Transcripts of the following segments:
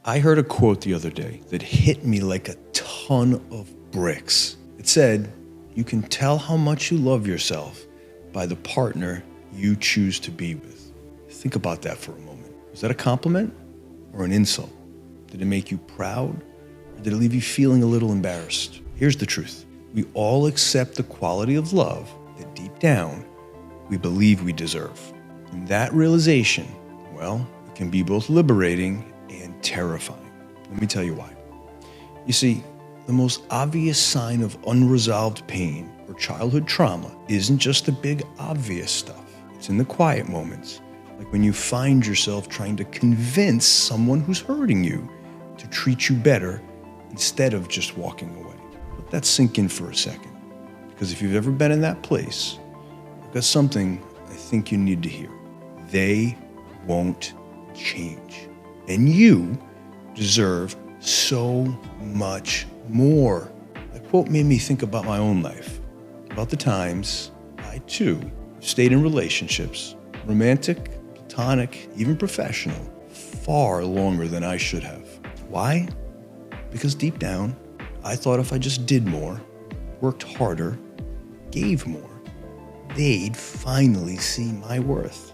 I heard a quote the other day that hit me like a ton of bricks. It said, "You can tell how much you love yourself by the partner you choose to be with." Think about that for a moment. Was that a compliment or an insult? Did it make you proud, or did it leave you feeling a little embarrassed? Here's the truth. We all accept the quality of love that deep down we believe we deserve. And that realization, well, it can be both liberating and terrifying. Let me tell you why. You see, the most obvious sign of unresolved pain or childhood trauma isn't just the big obvious stuff. It's in the quiet moments, like when you find yourself trying to convince someone who's hurting you to treat you better instead of just walking away. Let that sink in for a second, because if you've ever been in that place, I've got something I think you need to hear. They won't change. And you deserve so much more. That quote made me think about my own life, about the times I too stayed in relationships, romantic, platonic, even professional, far longer than I should have. Why? Because deep down, I thought if I just did more, worked harder, gave more, they'd finally see my worth.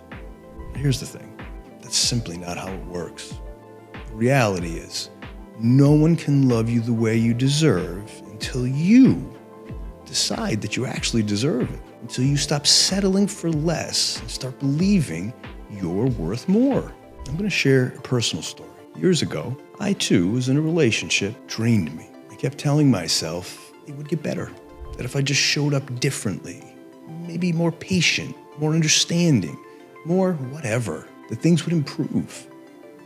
But here's the thing. That's simply not how it works. The reality is, no one can love you the way you deserve until you decide that you actually deserve it, until you stop settling for less and start believing you're worth more. I'm going to share a personal story. Years ago, I too was in a relationship that drained me. I kept telling myself it would get better, that if I just showed up differently, maybe more patient, more understanding, more whatever, that things would improve.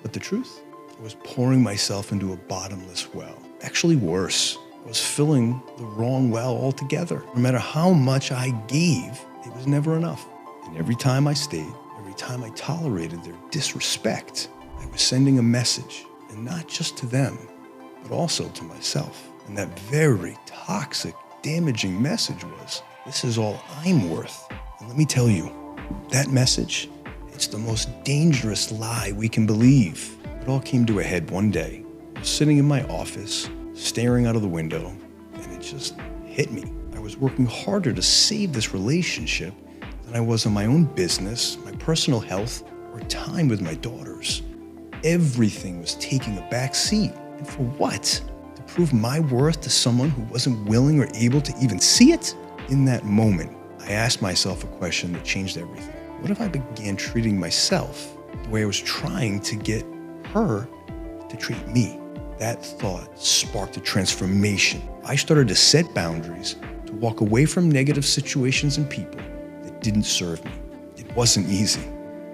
But the truth? I was pouring myself into a bottomless well. Actually worse, I was filling the wrong well altogether. No matter how much I gave, it was never enough. And every time I stayed, every time I tolerated their disrespect, I was sending a message, and not just to them, but also to myself. And that very toxic, damaging message was, this is all I'm worth. And let me tell you, that message, it's the most dangerous lie we can believe. It all came to a head one day. I was sitting in my office, staring out of the window, and it just hit me. I was working harder to save this relationship than I was on my own business, my personal health, or time with my daughters. Everything was taking a back seat. And for what? To prove my worth to someone who wasn't willing or able to even see it? In that moment, I asked myself a question that changed everything. What if I began treating myself the way I was trying to get her to treat me? That thought sparked a transformation. I started to set boundaries, to walk away from negative situations and people that didn't serve me. It wasn't easy,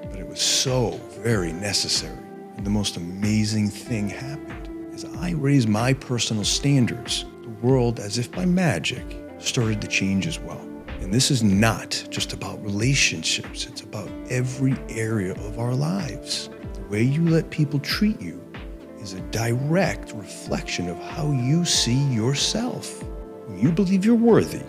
but it was so very necessary. And the most amazing thing happened. As I raised my personal standards, the world, as if by magic, started to change as well. And this is not just about relationships. It's about every area of our lives. The way you let people treat you is a direct reflection of how you see yourself. When you believe you're worthy,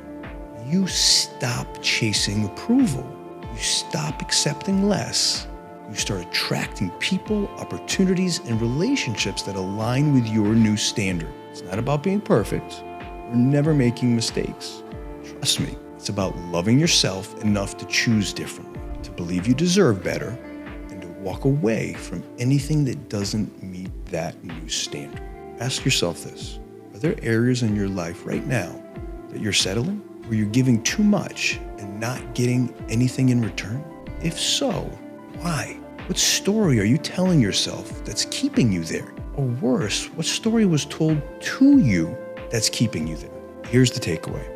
you stop chasing approval. You stop accepting less. You start attracting people, opportunities, and relationships that align with your new standard. It's not about being perfect or never making mistakes. Trust me, it's about loving yourself enough to choose differently, to believe you deserve better, and to walk away from anything that doesn't meet that new standard. Ask yourself this. Are there areas in your life right now that you're settling, where you're giving too much and not getting anything in return? If so, why? What story are you telling yourself that's keeping you there? Or worse, what story was told to you that's keeping you there? Here's the takeaway.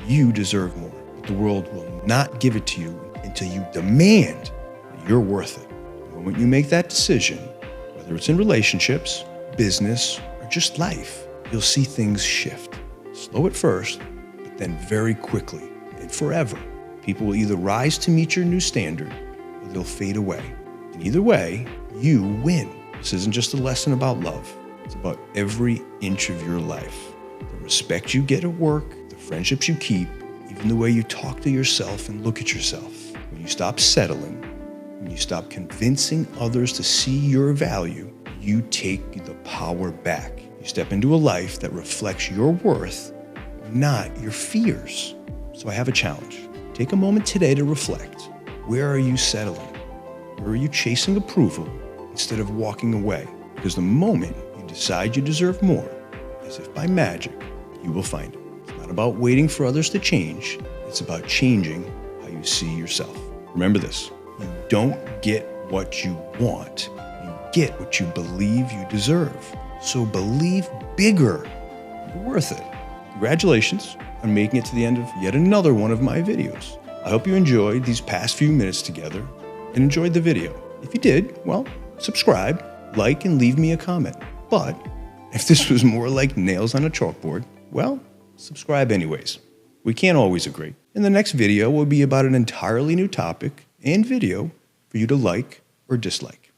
You deserve more, but the world will not give it to you until you demand that you're worth it. The moment you make that decision, whether it's in relationships, business, or just life, you'll see things shift. Slow at first, but then very quickly and forever. People will either rise to meet your new standard, or they'll fade away. And either way, you win. This isn't just a lesson about love. It's about every inch of your life. The respect you get at work, the friendships you keep, even the way you talk to yourself and look at yourself. When you stop settling, when you stop convincing others to see your value, you take the power back. You step into a life that reflects your worth, not your fears. So I have a challenge. Take a moment today to reflect. Where are you settling? Where are you chasing approval instead of walking away? Because the moment you decide you deserve more, as if by magic, you will find it. It's not about waiting for others to change. It's about changing how you see yourself. Remember this, you don't get what you want. You get what you believe you deserve. So believe bigger. You're worth it. Congratulations on making it to the end of yet another one of my videos. I hope you enjoyed these past few minutes together and enjoyed the video. If you did, well, subscribe, like, and leave me a comment. But if this was more like nails on a chalkboard, well, subscribe anyways. We can't always agree. And the next video will be about an entirely new topic and video for you to like or dislike.